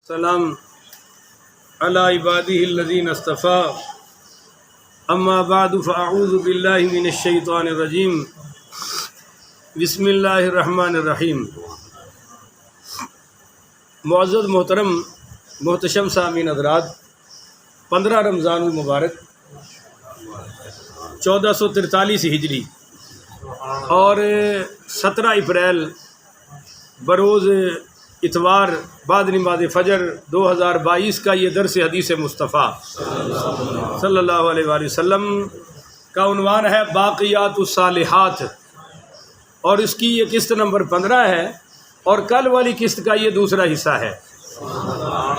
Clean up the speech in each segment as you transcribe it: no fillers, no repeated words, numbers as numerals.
سلام علی عبادہ الذین اصطفیٰ اما بعد فاعوذ باللہ من الشیطان الرجیم بسم اللہ الرحمن الرحیم۔ معزز محترم محتشم سامعین حضرات، 15 رمضان المبارک 1443 ہجری اور 17 اپریل بروز اتوار بعد نماز فجر 2022 کا یہ درس حدیث مصطفیٰ صلی اللہ علیہ وآلہ وسلم کا عنوان ہے باقیات الصالحات، اور اس کی یہ قسط نمبر 15 ہے، اور کل والی قسط کا یہ دوسرا حصہ ہے۔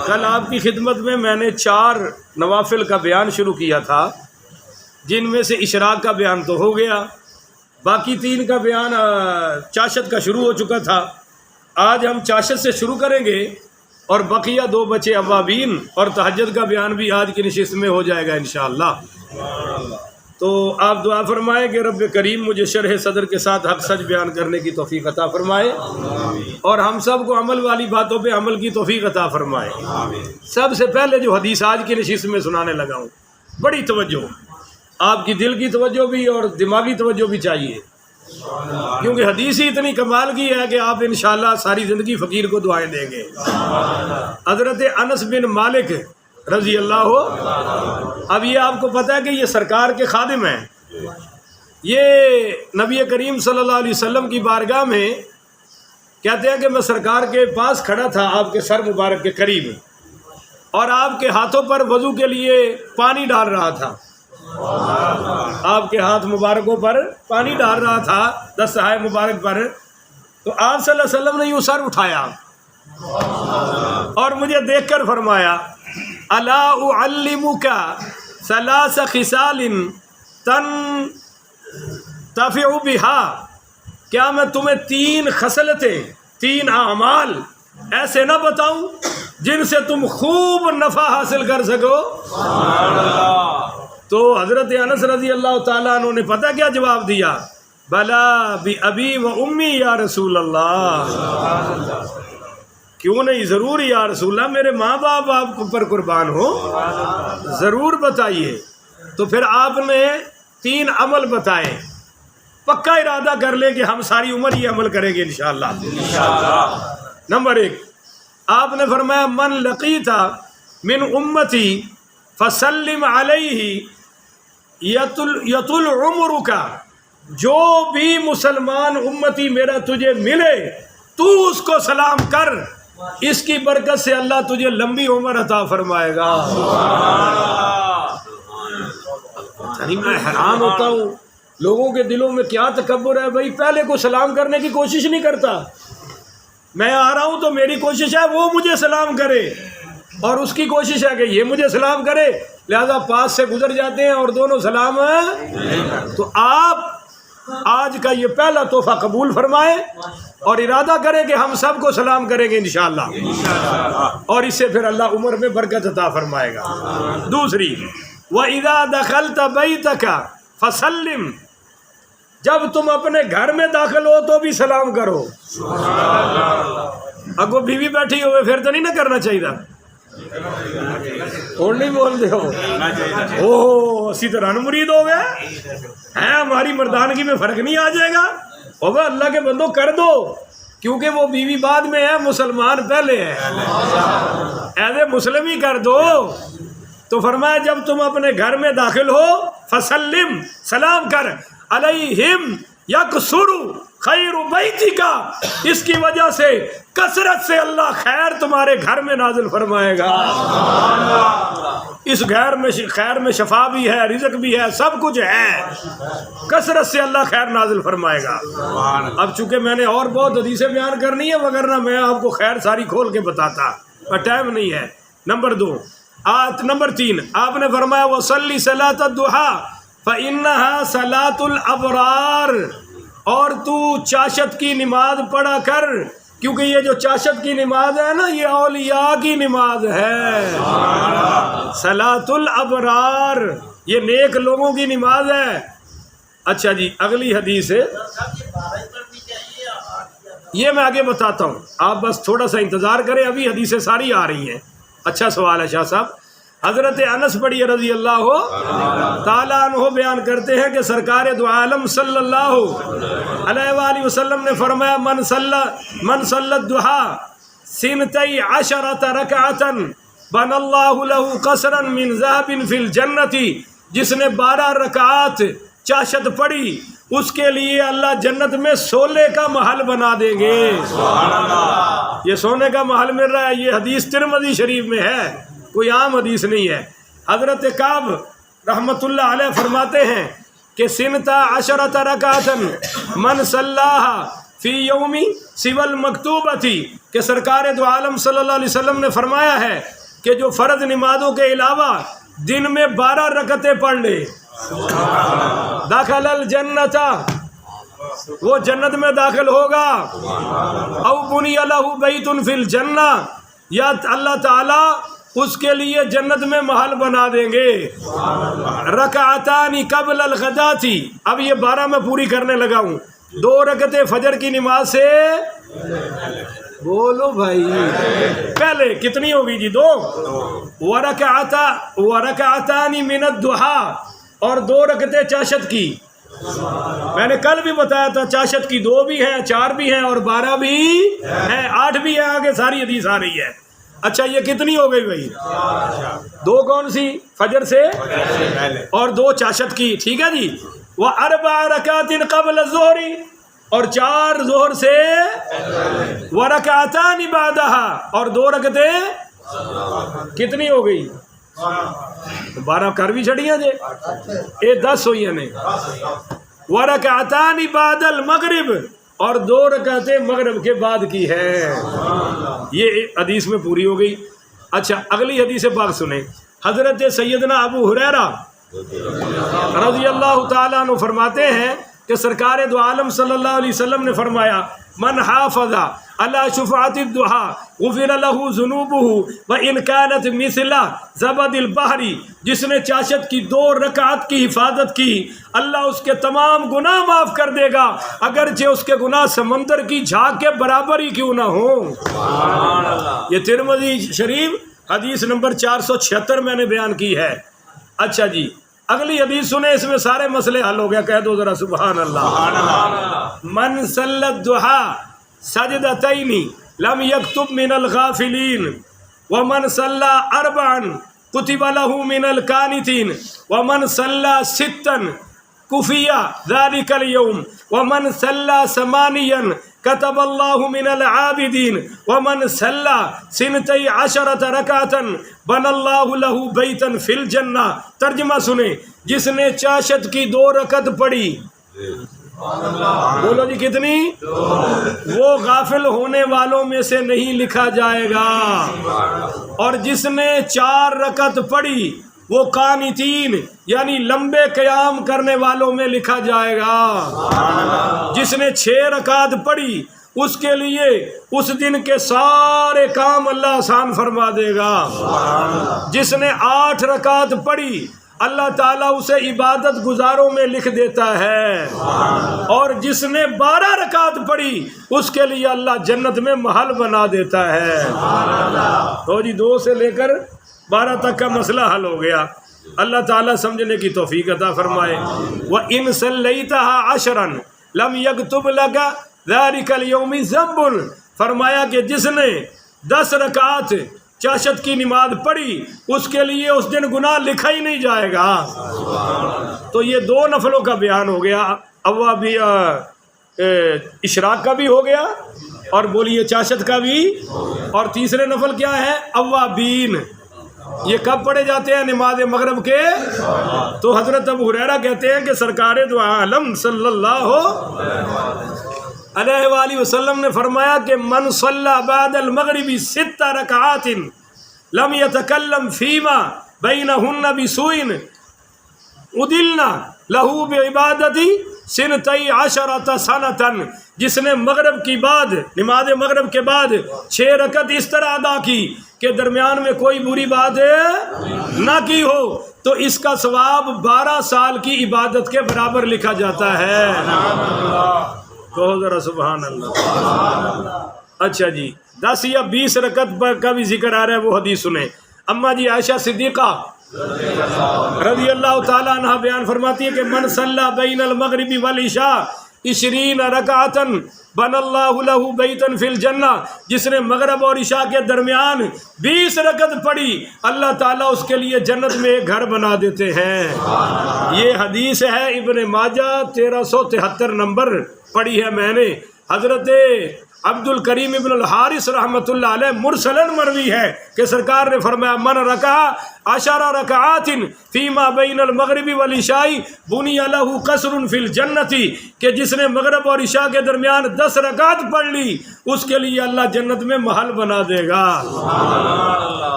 کل آپ کی خدمت میں نے 4 نوافل کا بیان شروع کیا تھا، جن میں سے اشراق کا بیان تو ہو گیا، باقی 3 کا بیان چاشت کا شروع ہو چکا تھا۔ آج ہم چاشت سے شروع کریں گے اور بقیہ 2 بچے اوابین اور تہجد کا بیان بھی آج کی نشست میں ہو جائے گا انشاءاللہ۔ تو آپ دعا فرمائیں کہ رب کریم مجھے شرح صدر کے ساتھ حق سچ بیان کرنے کی توفیق عطا فرمائے، اور ہم سب کو عمل والی باتوں پہ عمل کی توفیق عطا فرمائے۔ سب سے پہلے جو حدیث آج کی نشست میں سنانے لگا ہوں، بڑی توجہ، آپ کی دل کی توجہ بھی اور دماغی توجہ بھی چاہیے، کیونکہ حدیث ہی اتنی کمال کی ہے کہ آپ انشاءاللہ ساری زندگی فقیر کو دعائیں دیں گے۔ حضرت انس بن مالک رضی اللہ ہو، اب یہ آپ کو پتہ ہے کہ یہ سرکار کے خادم ہیں، یہ نبی کریم صلی اللہ علیہ وسلم کی بارگاہ میں کہتے ہیں کہ میں سرکار کے پاس کھڑا تھا، آپ کے سر مبارک کے قریب، اور آپ کے ہاتھوں پر وضو کے لیے پانی ڈال رہا تھا، آپ کے ہاتھ مبارکوں پر پانی ڈال رہا تھا دستہائے مبارک پر، تو آپ صلی اللہ علیہ وسلم نے یوں سر اٹھایا اور مجھے دیکھ کر فرمایا الا اعلمک ثلاث خصال تنتفع بها، کیا میں تمہیں 3 خصلتیں 3 اعمال ایسے نہ بتاؤں جن سے تم خوب نفع حاصل کر سکو؟ تو حضرت انس رضی اللہ تعالیٰ عنہ نے پتہ کیا جواب دیا؟ بلا بی و امی یا رسول اللہ، کیوں نہیں، ضرور یا رسول اللہ، میرے ماں باپ آپ پر قربان ہو، ضرور بتائیے۔ تو پھر آپ نے 3 عمل بتائے، پکا ارادہ کر لیں کہ ہم ساری عمر یہ عمل کریں گے انشاءاللہ۔ نمبر 1، آپ نے فرمایا من لقیت من امتی فسلم علیہ یطل عمرک، جو بھی مسلمان امتی میرا تجھے ملے تو اس کو سلام کر، اس کی برکت سے اللہ تجھے لمبی عمر عطا فرمائے گا۔ میں حیران ہوتا ہوں، لوگوں کے دلوں میں کیا تکبر ہے، بھائی پہلے کو سلام کرنے کی کوشش نہیں کرتا، میں آ رہا ہوں تو میری کوشش ہے وہ مجھے سلام کرے، اور اس کی کوشش ہے کہ یہ مجھے سلام کرے، لہذا پاس سے گزر جاتے ہیں اور دونوں سلام ہیں۔ تو آپ آج کا یہ پہلا تحفہ قبول فرمائیں اور ارادہ کریں کہ ہم سب کو سلام کریں گے انشاءاللہ، اور اس سے پھر اللہ عمر میں برکت عطا فرمائے گا۔ دوسری، وَإِذَا دَخَلْتَ بَيْتَكَ فَسَلِّمْ، جب تم اپنے گھر میں داخل ہو تو بھی سلام کرو۔ اگو بیوی بیٹھی ہوئے پھر تو نہیں نہ کرنا چاہیے، اور نہیں بولتے ہو اوہ اسی طرح مرید ہو گئے ہیں، ہماری مردانگی میں فرق نہیں آ جائے گا؟ ہوگا اللہ کے بندوں کر دو، کیونکہ وہ بیوی بعد میں ہے، مسلمان پہلے ہے، ایسے مسلم ہی کر دو۔ تو فرمایا جب تم اپنے گھر میں داخل ہو فسلم، سلام کر، علیہم یکثر خیر بیتک، اس کی وجہ سے کثرت سے اللہ خیر تمہارے گھر میں نازل فرمائے گا۔ اس خیر میں شفا بھی ہے، رزق بھی ہے، سب کچھ ہے، کثرت سے اللہ خیر نازل فرمائے گا۔ اب چونکہ میں نے اور بہت حدیثیں بیان کرنی ہے، وگرنہ میں آپ کو خیر ساری کھول کے بتاتا، پر ٹائم نہیں ہے۔ نمبر 3، آپ نے فرمایا وصلی صلاۃ الضحیٰ فإنہا صلاۃ الابرار، اور تو چاشت کی نماز پڑھا کر، کیونکہ یہ جو چاشت کی نماز ہے نا، یہ اولیاء کی نماز ہے، صلاۃ الابرار، یہ نیک لوگوں کی نماز ہے۔ اچھا جی، اگلی حدیث ہے یہ میں آگے بتاتا ہوں، آپ بس تھوڑا سا انتظار کریں، ابھی حدیثیں ساری آ رہی ہیں۔ اچھا سوال ہے شاہ صاحب۔ حضرت انس بڑی رضی اللہ تعالیٰ عنہ بیان کرتے ہیں کہ سرکار دو عالم صلی اللہ علیہ وآلہ وسلم نے فرمایا من صلی الضحیٰ سنتی عشرۃ رکعۃ بنى اللہ لہ قصرا من ذہب فی الجنۃ، جس نے 12 رکعات چاشت پڑھی اس کے لیے اللہ جنت میں سونے کا محل بنا دیں گے۔ یہ سونے کا محل مل رہا ہے، یہ حدیث ترمذی شریف میں ہے، کوئی عام حدیث نہیں ہے۔ حضرت کعب رحمۃ اللہ علیہ فرماتے ہیں کہ سنتا عشرۃ رکعۃ من صلاھا فی یومی سوی المکتوبۃ، کہ سرکار دو عالم صلی اللہ علیہ وسلم نے فرمایا ہے کہ جو فرض نمازوں کے علاوہ دن میں 12 رکعتیں پڑھ لے داخل الجنت، وہ جنت میں داخل ہوگا۔ او بنی لہ بیت فی الجنہ، یا اللہ تعالی اس کے لیے جنت میں محل بنا دیں گے۔ رکعتان قبل الغداۃ، اب یہ 12 میں پوری کرنے لگا ہوں، 2 رکعتیں فجر کی نماز سے، بولو بھائی پہلے کتنی ہوگی جی؟ 2۔ ورکعتان من الضحیٰ، اور 2 رکعتیں چاشت کی۔ میں نے کل بھی بتایا تھا چاشت کی 2 بھی ہیں، 4 بھی ہیں، اور 12 بھی ہیں، 8 بھی ہیں، آگے ساری حدیث آ رہی ہے۔ اچھا یہ کتنی ہو گئی بھائی؟ 2 کون سی؟ فجر سے، اور 2 چاشت کی، ٹھیک ہے جی۔ وَأَرْبَعَ رَكَعَاتٍ قَبْلَ الظُّهْرِ، اور 4 ظہر سے، وَرَكَعَتَانِ بَعْدَهَا، اور 2 رکعتیں کتنی ہو گئی؟ 12 کر بھی چھڑیاں جے، یہ 10 ہوئی ہیں۔ وَرَكَعَتَانِ بَعْدَ الْمَغْرِبِ، اور 2 رکعتیں مغرب کے بعد کی ہے۔ یہ حدیث میں پوری ہو گئی۔ اچھا اگلی حدیث پاک سنیں۔ حضرت سیدنا ابو ہریرہ رضی اللہ تعالیٰ عنہ فرماتے ہیں کہ سرکار دو عالم صلی اللہ علیہ وسلم نے فرمایا من حافظ علی شفاعۃ الضحیٰ غفر له ذنوبہ وان کانت مثل زبد البحر، جس نے چاشت کی 2 رکعت کی حفاظت کی اللہ اس کے تمام گناہ معاف کر دے گا، اگرچہ اس کے گناہ سمندر کی جھاگ کے برابر ہی کیوں نہ ہوں۔ یہ ترمذی شریف حدیث نمبر 476 میں نے بیان کی ہے۔ اچھا جی اگلی حدیث سنیں، اس میں سارے مسئلے حل ہو گیا، کہہ دو ذرا سبحان اللہ۔ من صلی الضحیٰ سجدتین لم یکتب من الغافلین، ومن صلی 4 کتب له من القانتین، ومن صلی 6 کفی ذلک اليوم، ومن صلی 8 کتب اللہ من العابدین، ومن صلی 12 رکعۃ بنى اللہ لہ بیتا فی الجنہ۔ ترجمہ سنیں، جس نے چاشت کی 2 رکعت پڑھی، بولو جی کتنی؟ وہ غافل ہونے والوں میں سے نہیں لکھا جائے گا، اور جس نے 4 رکعت پڑھی وہ قانتین یعنی لمبے قیام کرنے والوں میں لکھا جائے گا۔ جس نے 6 رکعت پڑھی اس کے لیے اس دن کے سارے کام اللہ آسان فرما دے گا۔ جس نے 8 رکعت پڑھی اللہ تعالیٰ اسے عبادت گزاروں میں لکھ دیتا ہے، اور جس نے 12 رکعت پڑھی اس کے لیے اللہ جنت میں محل بنا دیتا ہے۔ تو جی 2 سے لے کر 12 تک کا مسئلہ حل ہو گیا۔ اللہ تعالیٰ سمجھنے کی توفیق عطا فرمائے۔ وَإِن صَلَّيْتَهَا 10 لَمْ يَكْتُبْ لَكَ ذَلِكَ الْيَوْمِ ذَنْبٌ، فرمایا کہ جس نے 10 رکعات چاشت کی نماز پڑھی اس کے لیے اس دن گناہ لکھا ہی نہیں جائے گا۔ تو یہ 2 نفلوں کا بیان ہو گیا، اوابی اشراق کا بھی ہو گیا، اور بولیے چاشت کا بھی، اور تیسرے نفل کیا ہے؟ اوابین۔ یہ کب پڑھے جاتے ہیں؟ نماز مغرب کے۔ تو حضرت ابو ہریرہ کہتے ہیں کہ سرکار دو عالم صلی اللہ علیہ وآلہ وسلم نے فرمایا کہ من صلی بعد المغرب 6 رکعات لم يتکلم فیما بینہن بسوء ادلنا لہو بعبادتی 12 سنۃ، جس نے مغرب کی بعد نماز مغرب کے بعد 6 رکعت اس طرح ادا کی کہ درمیان میں کوئی بری بات نہ کی ہو تو اس کا ثواب 12 سال کی عبادت کے برابر لکھا جاتا ہے۔ کہو ذرا سبحان اللہ۔ اچھا جی 10 یا 20 رکعت کا بھی ذکر آ رہا ہے، وہ حدیث سنیں۔ اما جی عائشہ صدیقہ رضی اللہ تعالیٰ عنہ بیان فرماتی ہے کہ من صلی بین المغرب والعشاء 20 رکعتا بن اللہ لہ بیتا فی الجنہ، جس نے مغرب اور عشاء کے درمیان 20 رکعت پڑھی اللہ تعالیٰ اس کے لیے جنت میں ایک گھر بنا دیتے ہیں۔ یہ حدیث ہے ابن ماجہ 1373 نمبر پڑھی ہے میں نے۔ حضرت عبد الکریم ابن الحارث رحمۃ اللہ علیہ مرسلن مروی ہے کہ سرکار نے فرمایا من رکع 10 رکعات فیما بین المغرب والعشاء بنی لہ قصر فی الجنۃ، کہ جس نے مغرب اور عشاء کے درمیان 10 رکعت پڑھ لی اس کے لیے اللہ جنت میں محل بنا دے گا۔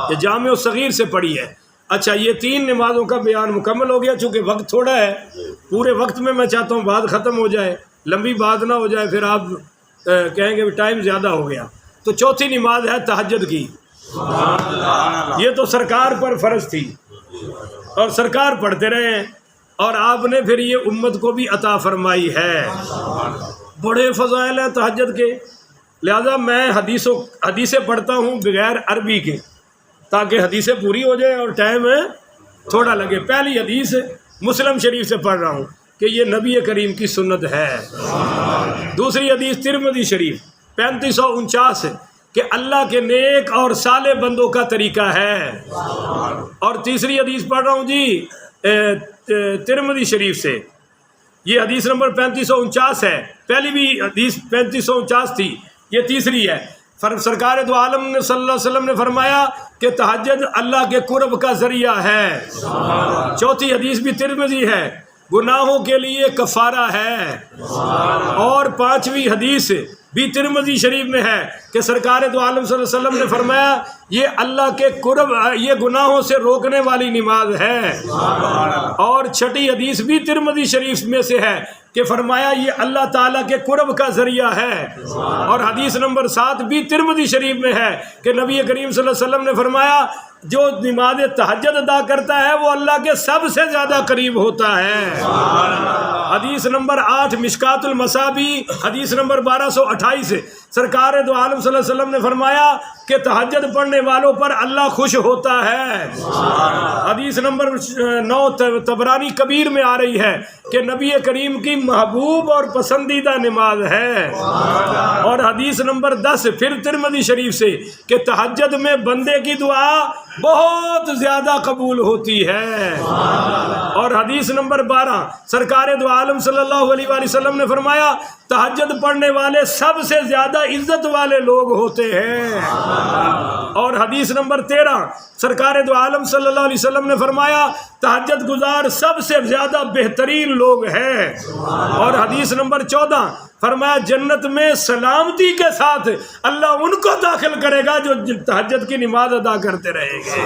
یہ جامع الصغیر سے پڑھی ہے۔ اچھا یہ 3 نمازوں کا بیان مکمل ہو گیا۔ چونکہ وقت تھوڑا ہے، پورے وقت میں میں چاہتا ہوں بات ختم ہو جائے، لمبی بات نہ ہو جائے پھر آپ کہیں گے ٹائم زیادہ ہو گیا۔ تو چوتھی نماز ہے تہجد کی۔ یہ تو سرکار پر فرض تھی اور سرکار پڑھتے رہے ہیں، اور آپ نے پھر یہ امت کو بھی عطا فرمائی ہے۔ بڑے فضائل ہیں تہجد کے، لہذا میں حدیثیں پڑھتا ہوں بغیر عربی کے تاکہ حدیثیں پوری ہو جائیں اور ٹائم تھوڑا لگے۔ پہلی حدیث مسلم شریف سے پڑھ رہا ہوں کہ یہ نبی کریم کی سنت ہے۔ دوسری حدیث ترمذی شریف 3549 کہ اللہ کے نیک اور صالح بندوں کا طریقہ ہے۔ اور تیسری حدیث پڑھ رہا ہوں جی ترمذی شریف سے، یہ حدیث نمبر 3549 ہے۔ پہلی بھی حدیث 3549 تھی، یہ تیسری ہے۔ سرکار دو عالم نے صلی اللہ علیہ وسلم نے فرمایا کہ تہجد اللہ کے قرب کا ذریعہ ہے۔ چوتھی حدیث بھی ترمذی ہے، گناہوں کے لیے کفارہ ہے۔ اور 5ویں حدیث بھی ترمذی شریف میں ہے کہ سرکار دو عالم صلی اللہ علیہ وسلم نے فرمایا یہ اللہ کے قرب، یہ گناہوں سے روکنے والی نماز ہے۔ اور 6ٹھی حدیث بھی ترمذی شریف میں سے ہے کہ فرمایا یہ اللہ تعالیٰ کے قرب کا ذریعہ ہے۔ اور حدیث نمبر 7 بھی ترمذی شریف میں ہے کہ نبی کریم صلی اللہ علیہ وسلم نے فرمایا جو نماز تہجد ادا کرتا ہے وہ اللہ کے سب سے زیادہ قریب ہوتا ہے۔ حدیث نمبر 8 مشکات المصابی حدیث نمبر 1228 سرکار دو عالم صلی اللہ علیہ وسلم نے فرمایا کہ تہجد پڑھنے والوں پر اللہ خوش ہوتا ہے۔ حدیث نمبر 9 طبرانی کبیر میں آ رہی ہے کہ نبی کریم کی محبوب اور پسندیدہ نماز ہے۔ اور حدیث نمبر 10 پھر ترمذی شریف سے کہ تہجد میں بندے کی دعا بہت زیادہ قبول ہوتی ہے۔ اور حدیث نمبر 12 سرکار دو عالم صلی اللہ علیہ وآلہ وسلم نے فرمایا تہجد پڑھنے والے سب سے زیادہ عزت والے لوگ ہوتے ہیں۔ اور حدیث نمبر 13 سرکار دو عالم صلی اللہ علیہ وسلم نے فرمایا تہجد گزار سب سے زیادہ بہترین لوگ ہیں۔ اور حدیث نمبر 14 فرمایا جنت میں سلامتی کے ساتھ اللہ ان کو داخل کرے گا جو تہجد کی نماز ادا کرتے رہیں گے۔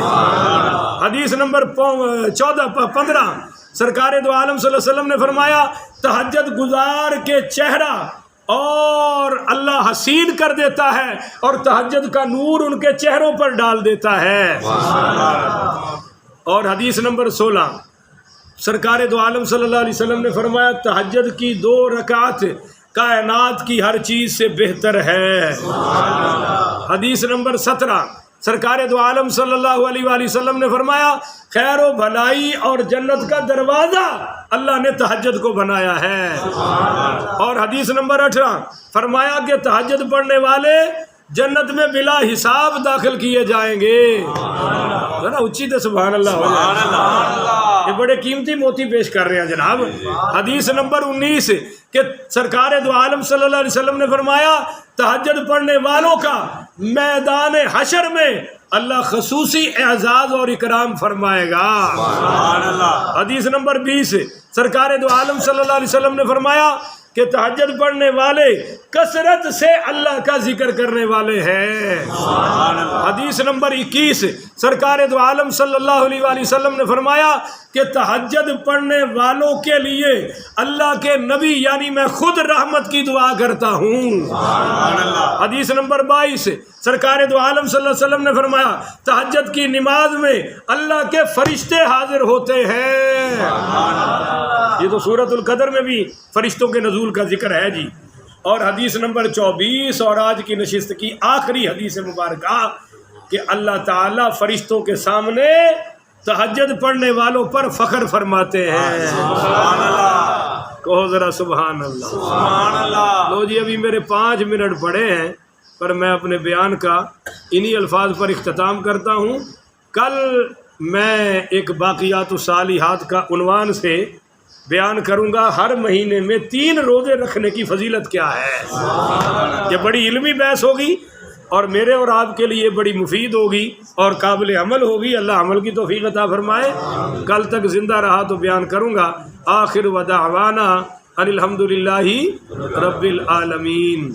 حدیث نمبر 15 سرکار دو عالم صلی اللہ علیہ وسلم نے فرمایا تہجد گزار کے چہرہ اور اللہ حسین کر دیتا ہے اور تہجد کا نور ان کے چہروں پر ڈال دیتا ہے۔ اور حدیث نمبر 16 سرکار دو عالم صلی اللہ علیہ وسلم نے فرمایا تہجد کی 2 رکعت کائنات کی ہر چیز سے بہتر ہے۔ حدیث نمبر 17 سرکار دو عالم صلی اللہ علیہ وآلہ وسلم نے فرمایا خیر و بھلائی اور جنت کا دروازہ اللہ نے تہجد کو بنایا ہے۔ اور حدیث نمبر 18 فرمایا کہ تہجد پڑھنے والے جنت میں بلا حساب داخل کیے جائیں گے۔ ذرا اچھی تو سبحان اللہ ہو جائے۔ یہ بڑے قیمتی موتی پیش کر رہے ہیں جناب۔ حدیث نمبر 19 کہ سرکار دو عالم صلی اللہ علیہ وسلم نے فرمایا تہجد پڑھنے والوں کا میدان حشر میں اللہ خصوصی اعزاز اور اکرام فرمائے گا۔ حدیث نمبر 20 سرکار دو عالم صلی اللہ علیہ وسلم نے فرمایا کہ تہجد پڑھنے والے کثرت سے اللہ کا ذکر کرنے والے ہیں۔ حدیث نمبر 21 سرکار دو عالم صلی اللہ علیہ وآلہ وسلم نے فرمایا کہ تہجد پڑھنے والوں کے لیے اللہ کے نبی یعنی میں خود رحمت کی دعا کرتا ہوں۔ حدیث نمبر 22 سرکار دو عالم صلی اللہ علیہ وسلم نے فرمایا تہجد کی نماز میں اللہ کے فرشتے حاضر ہوتے ہیں۔ یہ تو سورۃ القدر میں بھی فرشتوں کے نزول کا ذکر ہے جی۔ اور حدیث نمبر 24 اور آج کی نشست کی آخری حدیث مبارکہ کہ اللہ تعالیٰ فرشتوں کے سامنے تہجد پڑھنے والوں پر فخر فرماتے ہیں. سبحان اللہ. کہو ذرا سبحان اللہ. سبحان اللہ. لو جی ابھی میرے 5 منٹ پڑے ہیں پر میں اپنے بیان کا انہی الفاظ پر اختتام کرتا ہوں. کل میں ایک باقیات الصالحات کا عنوان سے بیان کروں گا ہر مہینے میں 3 روزے رکھنے کی فضیلت کیا ہے. یہ بڑی علمی بحث ہوگی اور میرے اور آپ کے لیے بڑی مفید ہوگی اور قابل عمل ہوگی. اللہ عمل کی توفیق عطا فرمائے. کل تک زندہ رہا تو بیان کروں گا. آخر ودعوانا ان الحمدللہ رب العالمین.